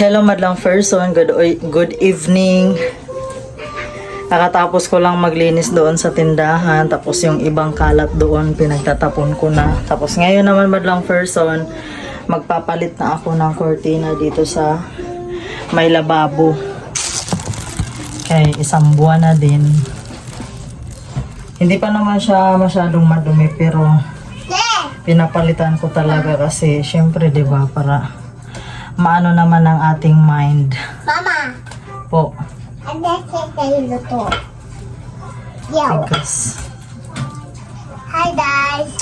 Hello madlang person, good evening. Nakatapos ko lang maglinis doon sa tindahan, tapos yung ibang kalat doon pinagtatapon ko na. Tapos ngayon naman madlang person, magpapalit na ako ng cortina dito sa may lababo. Okay, isang buwan na din. Hindi pa naman siya masyadong madumi pero pinapalitan ko talaga kasi syempre 'di ba para maano naman ang ating mind. Mama, Po. ano tayo luto? Yo. Tigas. Hi guys.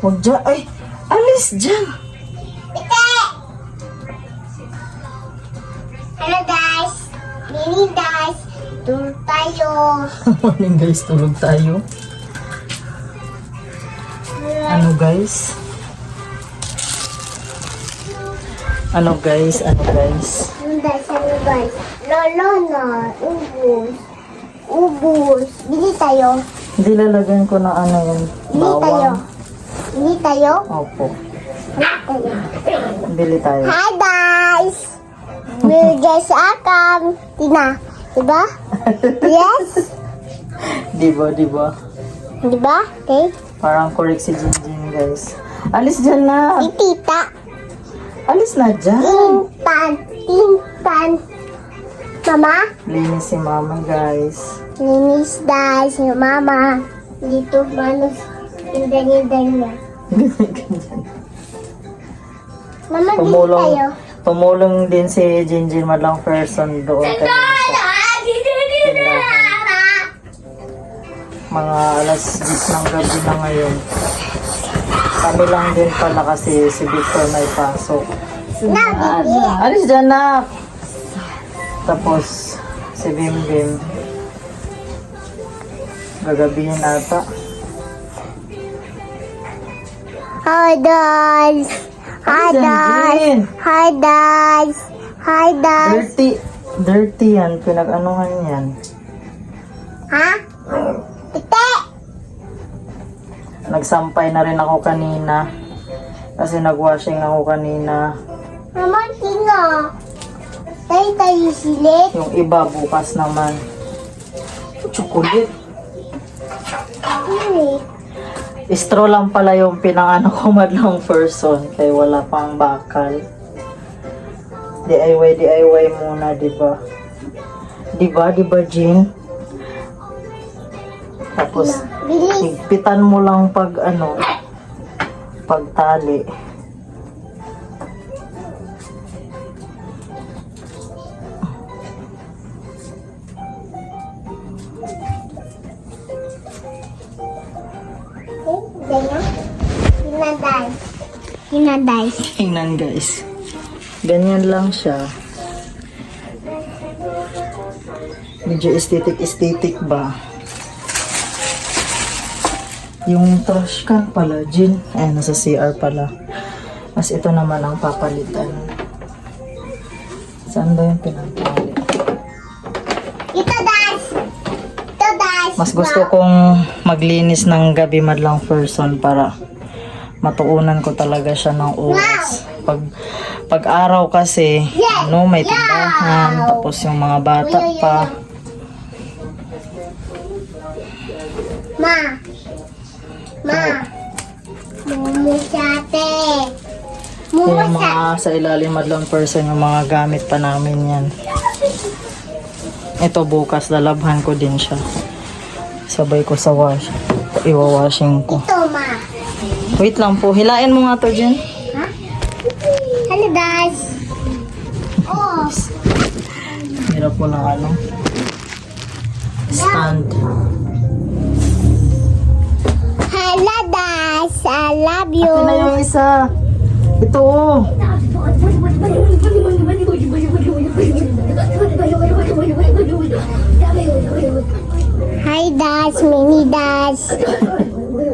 Huwag dyan. Ay! Alis dyan! Pite! Hello guys. Mini guys. Tulog tayo. Morning guys, tulog tayo. Ano guys? Ano guys? Ano guys? Ano guys? Lolo na. Ubus. Ubus. Bili tayo. Hindi lalagyan ko ng ano yun. Bili tayo. Bili tayo. Opo. Bili tayo. Bili tayo. Hi guys. We're just akam. Tina. Diba? Yes? Diba, diba? Diba? Okay. Parang correct si Jinjin guys. Alis dyan na! Tita. Alis na dyan! Tintan. Tintan. Mama? Linis si mama guys. Linis dahil si mama. Dito manos. Indan-indan niya. Mama, dito tayo. Pumulong din si Jinjin madlang person doon kanina sa tindahan. Mga alas 10 ng gabi na ngayon. Kami lang din pala kasi si Victor may pasok. Alis dyan na! Tapos si Bim Bim gagabihin ata. Hi guys. Hi guys. Hi guys. Hi guys. Dirty yan. Pinag-anuhan yan. Ha? Tite. Nagsampay na rin ako kanina. Kasi nagwashing ako kanina. Mama, tingnan. Tayo silit. Yung iba bukas naman. Chocolate. Straw lang pala yung pinangano ko madlang person. Kaya wala pang bakal. DIY muna, diba? Diba, Jean? Tapos, Bilis. higpitan mo lang pag pagtali. Hinaday. Tingnan guys. Ganyan lang siya. Medyo aesthetic ba? Yung trash can pala, Jin. Ay, nasa CR pala. Mas ito naman ang papalitan. Saan ba yung pinapalit? Ito guys. Ito guys. Mas gusto kong maglinis ng gabi madlang person para matuunan ko talaga siya ng oras. Pag araw kasi, may tindahan, tapos yung mga bata pa. Ma. Mumusate. Yung mga sa ilalim madlang person, yung mga gamit pa namin yan. Ito bukas, lalabhan ko din siya. Sabay ko sa wash. Iwawashing ko. Ito ma. Wait lang po, hilain mo nga to dyan. Ha? Hello guys. Oh. Hirap mo ng stand. Hello guys. I love you. Ito na yung isa. Ito oh. Hi guys. Mini guys.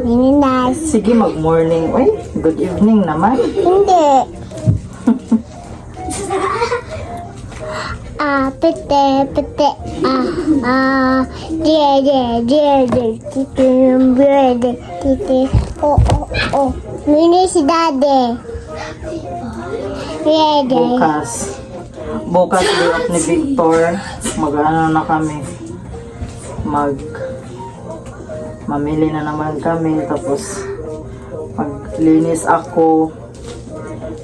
Mini guys. Sige, mag-morning. Uy, good evening naman. Hindi. Pete. Tite. Oh. Mini si daddy. Ready. Bukas. Bukas day off ni Victor. Mag-ano na kami. Mamili na naman kami. Tapos maglinis ako.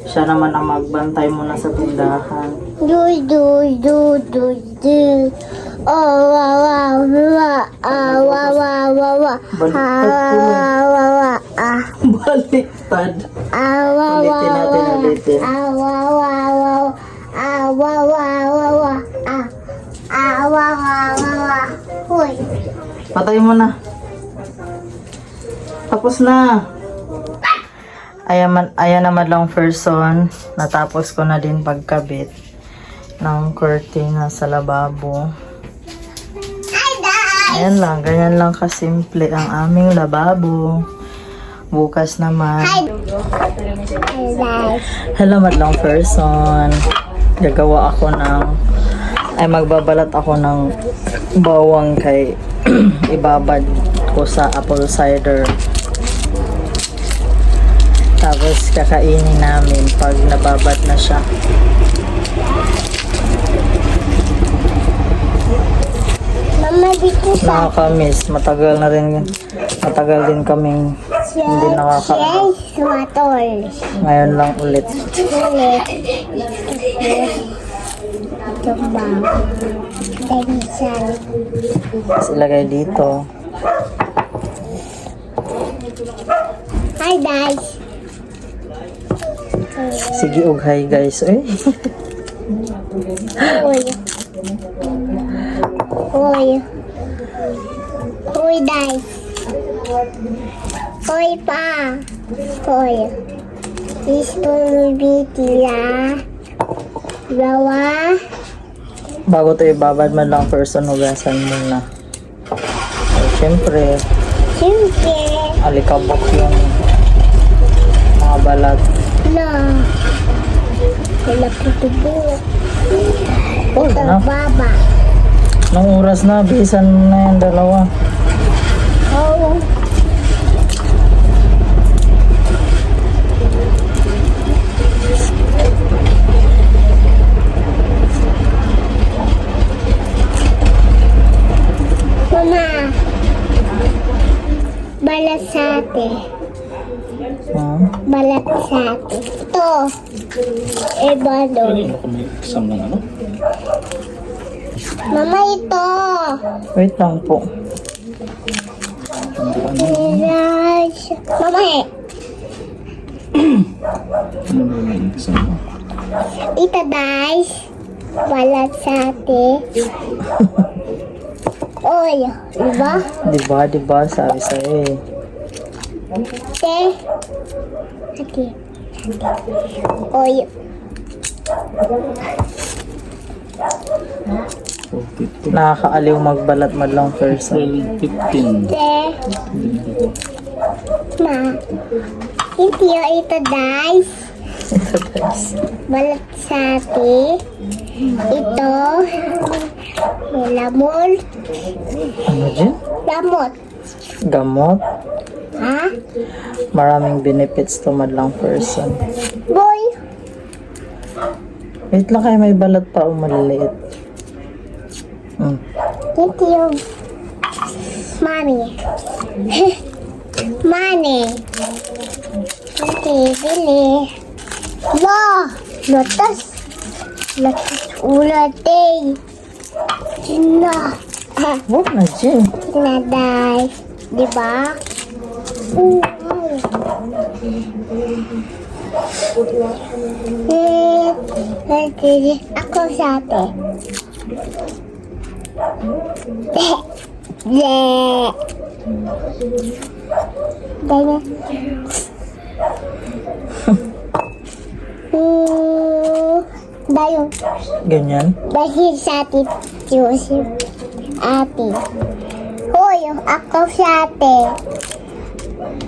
Siya naman ang magbantay muna sa tindahan. Do. Oh, wow. Baliktad. Ulitin natin, ulitin. Hoy. Patay mo na. Tapos na. Ayan naman lang person. Natapos ko na din pagkabit ng curtain sa lababo. Ayan lang, ganyan lang kasimple ang aming lababo. Bukas naman. Salamat lang person. Gagawa ako magbabalat ako ng bawang kay ibabad ko sa apple cider. Tapos kakainin namin pag nababad na siya. Mama, dito sa... Nakakamiss. Matagal din kaming hindi nakaka... Ngayon lang ulit. Ito ba? Danisan. Tapos ilagay dito. Hi guys. Sige, hi guys. Hoy guys. Hoy pa. Hoy. Gusto mo bitila? Bawa. Bago ito ibabad man lang person, hugasan muna. Siyempre, alikabok yung mga balat. Na. Wala po tubo. Oh, na. Baba. Nung oras na, bisan na yung dalawa. Oh. Mama. Balat sa atin. Balat sa atin. Ito. Iba doon. May exam ng ano? Mama, ito. Wait lang po. Mama, Ano ba yung exam mo? ito guys. Balat sa atin. Oy, diba? Diba, sabi sa'yo eh. Ate. Oy. 42. Nakakaaliw magbalat man lang person. 15. Ma. Ito guys. Ito guys. Balat sa atin. Ito. May lamon. Ano dyan? Lamot. Gamot. Ha? Maraming benefits to madlang person. Boy. Wait lang kayo, may balat pa o maliliit. Ito yung mami. Mani. Ito, bili. Lotus. Lotus ulat eh. Sina. Huwag na dyan. Sinaday. Diba? Ako sa ate. Ganyan. Dayo. Ganyan. Dahil sa ate, Joseph. Ate. Hoy, ako sa ate.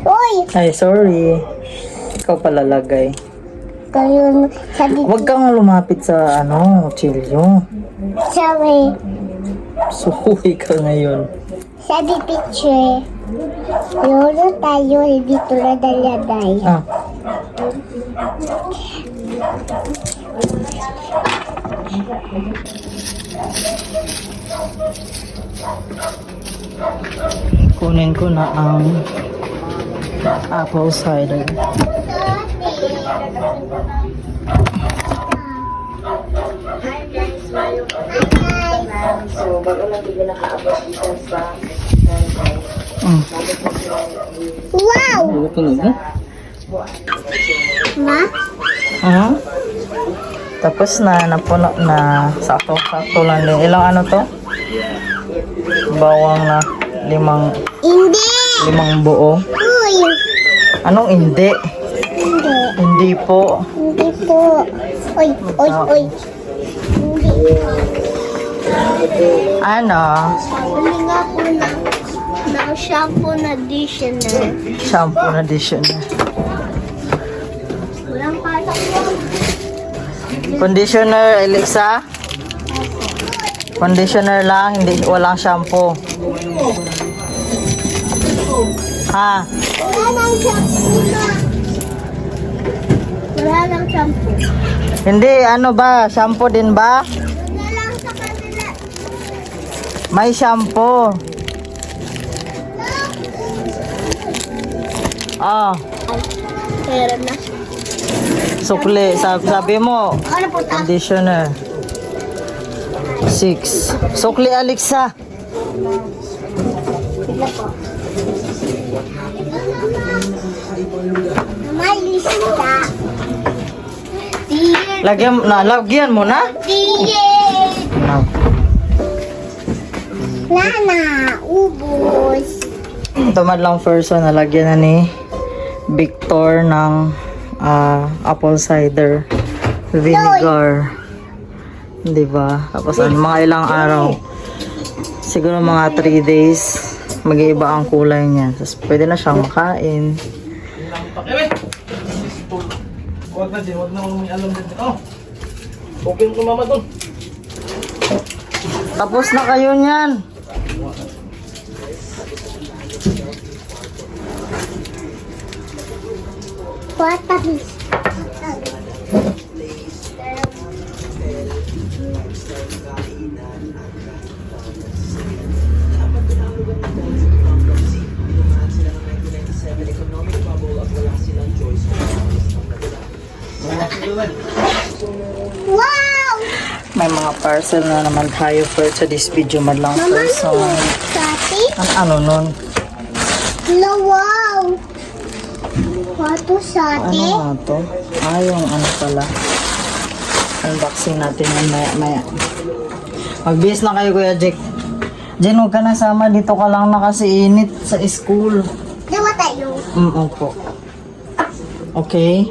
Hoy! Ay, sorry. Ikaw palalagay. Kayo sa Huwag kang lumapit sa chilyo. Sabi, Suhuy ka ngayon. sa di picture. Lolo tayo, dito na daladay. Kunin ko na ang apple cider. So, bago lang hindi nakaabot dito sa Wow! Ano talaga? Ma? Tapos na, napuno na. Sakto lang din. Ilang ano to? Bawang na limang buo. Uy! Anong hindi? Hindi po. Hindi po. Uy! Hindi. Ano? Bili nga po ng shampoo na additional. Shampoo na addition. Walang patak po. Conditioner, Alexa? Conditioner lang, hindi walang shampoo. Ha? Wala nang shampoo na. Wala nang shampoo. Hindi, ano ba? Shampoo din ba? Wala lang sa kanila. May shampoo. Ah, Meron na. sukli. Sabi mo, Ano po ta? conditioner. 6. Sukli, Alexa. Bigla po. May lista. Lagyan mo na. No. Nana, ubos. Tamad lang person, nalagyan na ni Victor ng apple cider vinegar. Di ba? Tapos mga ilang araw. Siguro mga 3 days. Mag-iiba ang kulay niya. Tapos pwede na siyang makain. Huwag na din, huwag na may alam din. Oh! Okay mo mama doon. Tapos na kayo niyan. Patamis. Wow! May mga parcel na naman tayo for today's video. Madlang Mama, person. Tati? Ano nun? Hello, wow! Wato sate? Ano nga to? Yung ano pala. Unboxing natin yan maya. Magbihis na kayo, Kuya Jack. Jen, huwag ka na sama. Dito ka lang na kasi init sa school. Diba tayo? Opo. Okay.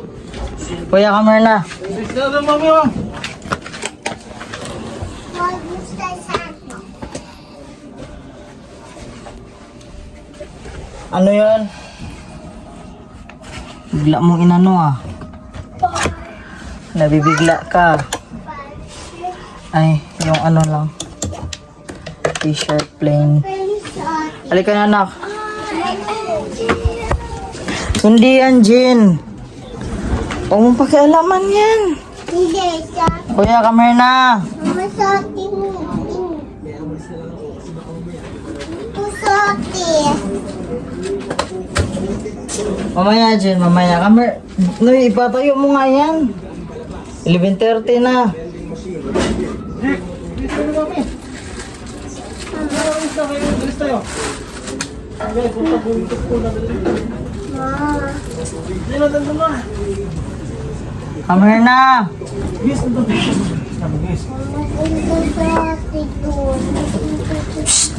Kuya, come here na. Gusto sate. Ano yun? Bigla mong inano Nabibigla ka. Ay, yung ano lang. T-shirt plain. Sate. Halika na, anak. Hindi yan, Jin. Huwag mong pakialaman yan. Hindi, sate. Kuya, come here na. Mama, sate mo. Ito sate. Mamaya, Jin. Mamaya. Come here. Noy, ipatayo mo nga yan. 11:30 na. Come here na. Ito sate doon.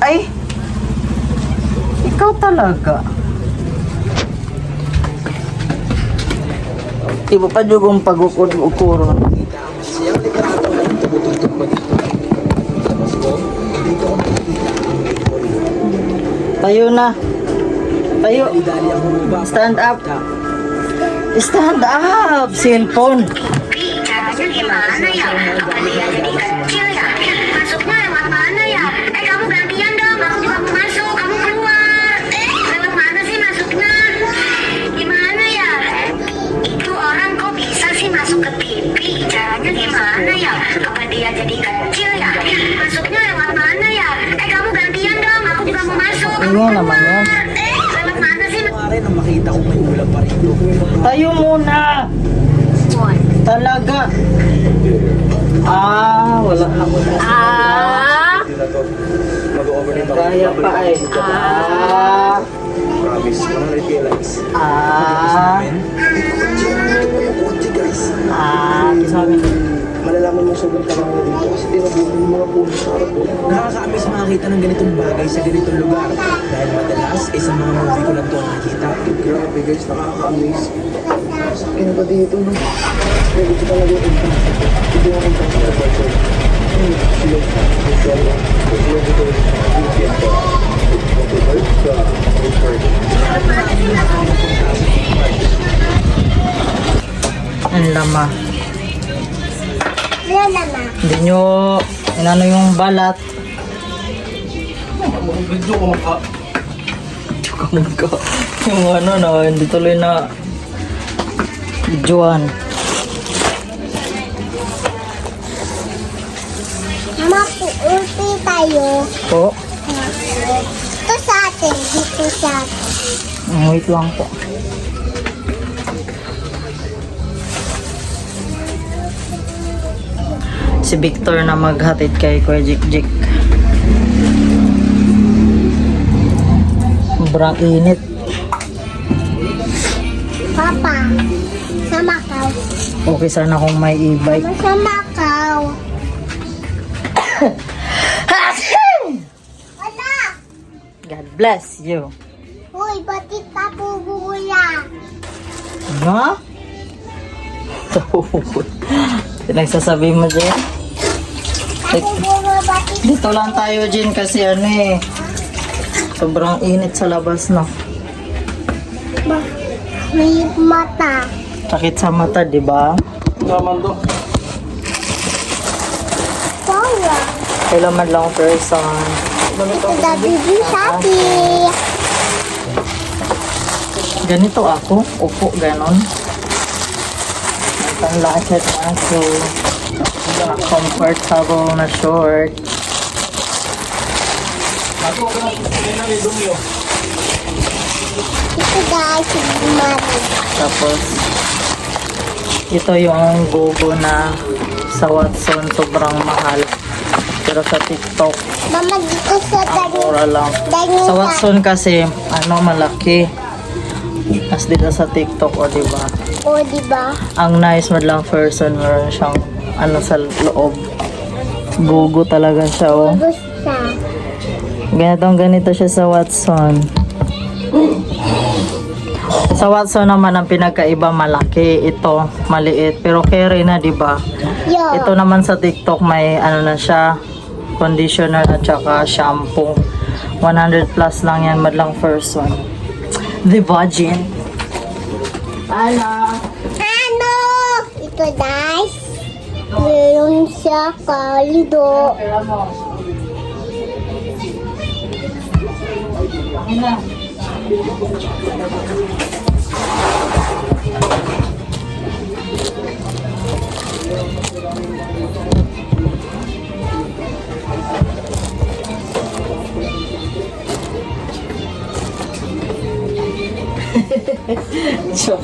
Ay! Ikaw talaga. Di ba pa jugong pag-ukuro? Tayo na. Tayo. Stand up. Stand up. Cellphone. Caranya gimana ya? Apa dia jadi kecil ya? Masuknya lewat mana ya? Kamu gantian dong. Aku juga mau masuk. Kamu keluar. Lewat mana sih masuknya? Gimana ya? Itu orang kok bisa sih masuk ke TV? Caranya gimana ya? Apa dia jadi kecil ya? Masuknya lewat mana ya? Kamu gantian dong, aku juga mau masuk. Kamu Iya naman yan. lewat mana sih? Pare, nang makita ko may ulam pa rito. Tayo muna. Talaga. Wala na muna. Hindi na to. Mag-overnight ako. Kaya pa eh. Promise. 100k likes. Kisabi. Malalaman mo sobrang tama na dito kasi tinabuhan yung mga pulis sa harap ko. Nakaka-amaze makakita ng ganitong bagay sa ganitong lugar. Dahil madalas, sa mga movie ko lang ito nakikita. Grabe guys, nakaka-amaze. Kaya ba dito, no? Kaya dito talaga yung impact. Ito yung impact sa person. Ang lama. Wala naman. Hindi nyo inano yung balat. Video ko maka. Kamangka. Yung ano na, hindi tuloy na videoan. Mapuulti tayo. Po. Ito sa atin. Dito sa atin. Wait lang po. Si Victor na maghatid kay Kuya Jik. Sobrang init. Papa. Sa Macau. Okay sana kung may e-bike. Sa Macau. Wala. God bless you. Uy, batit pa bubuya. Ha? Pinagsasabi mo dyan? Batit. Dito lang tayo dyan kasi ano eh. Sobrang init sa labas no. May mata. Sakit sa mata, di ba? Naman to. Paula. Kailangan lang person. Ito da bibi sabi. Ganito ako. Upo, ganon. Ang laket na so comfortable na short. Ako ka na susunod na lidong yun. Ito guys, mati. Tapos ito yung gogo na sa Watson sobrang mahal. Pero sa TikTok Mama, dito sa ang mura lang. daging Sa Watson kasi ano malaki. As dito sa TikTok o diba? O, diba? Ang nice mo lang person meron siyang ano sa loob. Gogo talaga siya oh. Gusto. Ganito siya sa Watson. Sa Watson naman ang pinagkaiba malaki, ito maliit pero carry na 'di ba? Yo. Ito naman sa TikTok may ano na siya, conditioner at saka shampoo. 100 plus lang yan madlang first one. The Virgin. Ano? Ano? Ito guys. Meron siya kalido.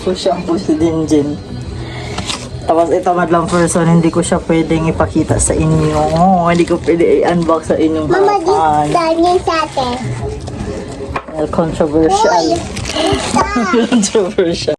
Shampoo si Dinjin. Tapos ito madlang person, hindi ko siya pwedeng ipakita sa inyo. Hindi ko pwede i-unbox sa inyong Mama, dito harapan. dahil sa atin. Controversial. Uy, ito. Controversial.